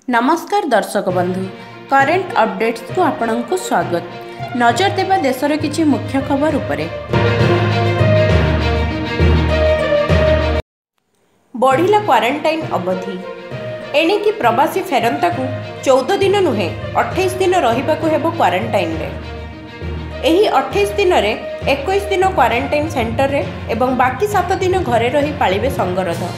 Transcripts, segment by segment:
नमस्कार दर्शक बंधु, करेंट अपडेट्स को आपनको स्वागत। नजर देवा देशर किछि मुख्य खबर उपरे। बढ़िला क्वारंटाइन अवधि। एणिकी प्रवासी फेरंता को 14 दिन नुहे 28 दिन रहिबाकु हेबो क्वारंटाइन रे। एही 28 दिन रे 21 दिन क्वारंटाइन सेंटर रे एवं बाकी 7 दिन घरे रही पालिबे संगरोध।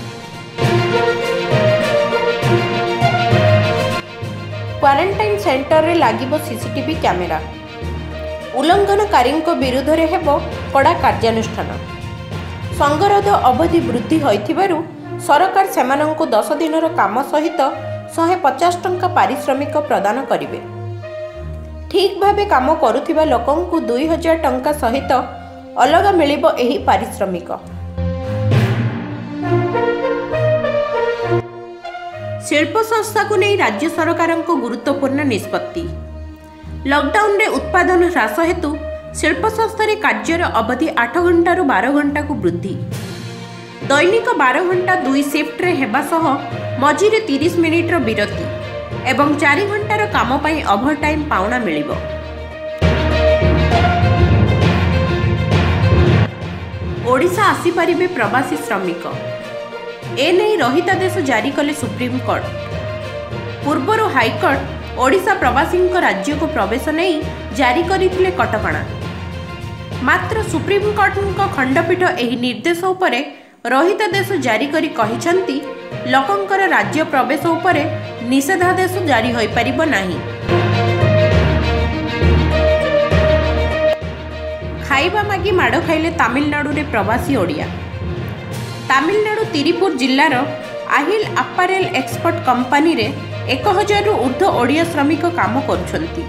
क्वारंटाइन सेंटर रे लागिबो सीसीटीवी कैमेरा। उल्लंघनकारी विरुद्ध रे हेबो कड़ा कार्यानुष्ठान। संगरोध अवधि वृद्धि होइथिबारु सरकार सेमानंकु 10 दिनर काम सहित 150 टंका पारिश्रमिक प्रदान करिवे। ठीक भाबे काम करुथिबा लोकंकु 2000 टंका सहित अलग मिलिबो एही पारिश्रमिक। शिल्प संस्था को नहीं राज्य सरकार को गुरुत्वपूर्ण निष्पत्ति। लॉकडाउन रे उत्पादन ह्रास हेतु शिल्प संस्था रे कार्यर अवधि 8 घंटा रु 12 घंटा को वृद्धि। दैनिक 12 घंटा 2 शिफ्ट रे हेबा सह मझिरे 30 मिनिट रो विरति एवं 4 घंटा रो काम पई ओवरटाइम पाउना मिलिबो। ओडिशा आसी परिबे प्रवासी श्रमिक। एने रहितादेश जारी कले सुप्रीम कोर्ट। पूर्वर हाईकोर्ट ओडिशा प्रवासी राज्य को प्रवेश नहीं जारी करथिले कटकणा। मात्र सुप्रीम कोर्ट खंडपीठ एही निर्देश उपरे रहितादेश जारी करी कहिसंती लोकंकर राज्य प्रवेश उपरे निषेधादेश जारी होई परिबो नाही। खाइबा मागी माड़ खाइले तमिलनाडु रे प्रवासी ओडिया। तमिलनाडु तिरुपुर जिल्लार আহিल अपारेल एक्सपोर्ट कंपनी रे 1000 रु ऊर्ध्व ओडिया श्रमिक काम करुछंती।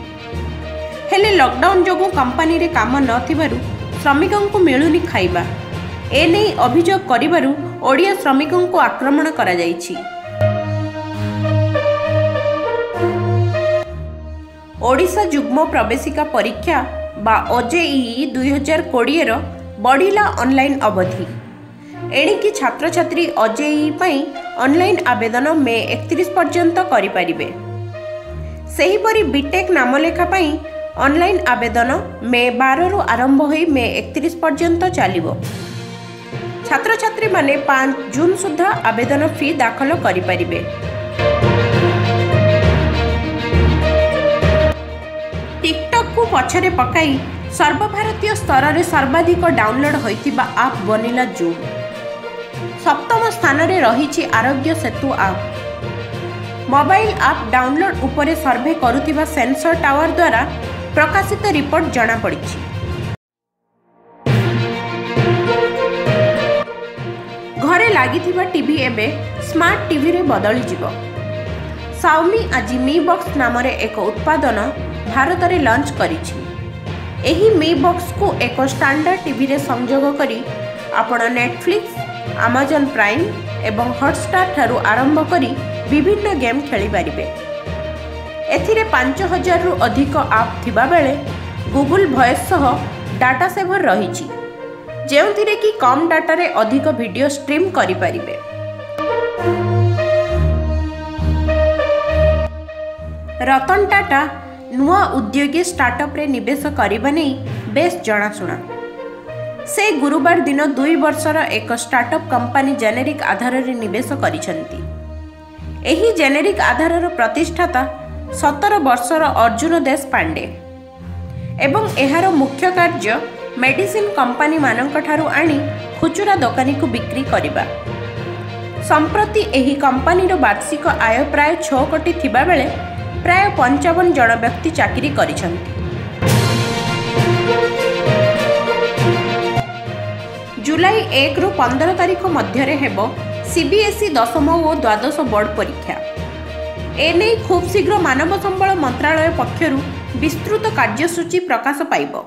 हेले लॉकडाउन जोगु कंपनी रे काम नथिबारु श्रमिकों को मिलुनी खाइबा। एने अभियोग करिबारु ओडिया श्रमिकों को आक्रमण करा जाइछि। ओडिशा युग्म प्रवेशिका परीक्षा बा ओजेईई 2020 रो बढ़िला ऑनलाइन अवधि। एणिकी छात्र छात्री ओजेईई पई ऑनलाइन आवेदन मे 31 पर्यंत करि परिबे। सेहीपरि बीटेक नामलेखा पई ऑनलाइन आवेदन मे 12 रु आरंभ होई मे 31 पर्यंत चलिबो। छात्र छात्री माने 5 जून सुधा आवेदन फी दाखल करि परिबे। टिकटॉक को पछरे पकाई सर्वभारतीय स्तर रे सर्वाधिक डाउनलोड होइतिबा आप बनिला जूम। सप्तम स्थान रे रहिछि आरोग्य सेतु आप। मोबाइल आप डाउनलोड उपरे सर्वे करुथिबा सेंसर टावर द्वारा प्रकाशित रिपोर्ट जणा पड़िछि। घरे लागिथिबा टीवी एबे स्मार्ट टीवी रे बदली जिवो। Xiaomi आज Mi Box नाम रे एक उत्पादन भारत रे लॉन्च करिछि। एही Mi Box को एक स्टैंडर्ड टीवी रे संयोग करी आपण नेटफ्लिक्स, अमेजन प्राइम एवं हॉटस्टार ठारू आरंभ करी विभिन्न गेम खेली पारिबे। एथिरे 5000 रु अधिक आप थिबा बेले गूगल वॉइस सह डाटा सेवर रहिछि, जेउथिरे कि कम डाटा रे अधिक वीडियो स्ट्रीम करि पारिबे। रतन टाटा नुआ उद्योगी स्टार्टअप रे निवेश करिबा नै बेस जणाशुना। से गुरुवार दिन 2 वर्षर एक स्टार्टअप कंपनी जेनेरिक आधार रे निवेश करिसंती। एही जेनेरिक आधारर प्रतिष्ठाता 17 वर्षर अर्जुन देश पांडे एवं एहार मुख्य कार्य मेडिसिन कंपनी मानक ठारू आनी खुचुरा दोकानी को बिक्री करिबा। संप्रति एही कंपनीर वार्षिक आय प्राय 6 कोटी थिबा बेले प्राय 55 जन व्यक्ति चाकरी करिसंती। जुलाई 1 रु 15 तारिख मध्य हेबो सीबीएसई 10th और 12th बोर्ड परीक्षा। एने खूब शीघ्र मानव संबल मंत्रालय पक्षरु विस्तृत कार्यसूची प्रकाश पाइबो।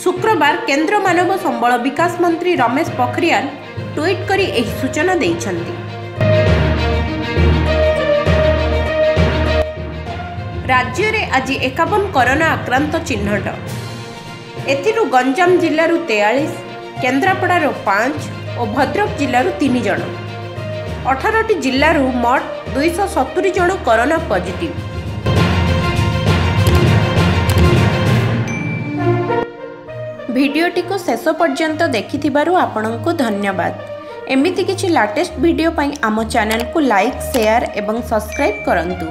शुक्रवार केंद्र मानव संबल विकास मंत्री रमेश पोखरियाल ट्वीट करी एही सूचना दैछंती। राज्य रे आज 51 कोरोना आक्रांत चिन्हट। एथिरु गंजाम जिल्लारु 43, केन्द्रापड़ार 5 और भद्रक जिल्लारु 3 जन। 18ଟି ଜିଲ୍ଲାରୁ ମୋଟ 270 ଜଣ କରୋନା ପଜିଟିଭ। भिडियोटी शेष पर्यंत देखिथिबारु आपनकु धन्यवाद। एमिति किछि लेटेस्ट वीडियो पई आम चैनल को लाइक शेयर एवं सब्सक्राइब करंतु।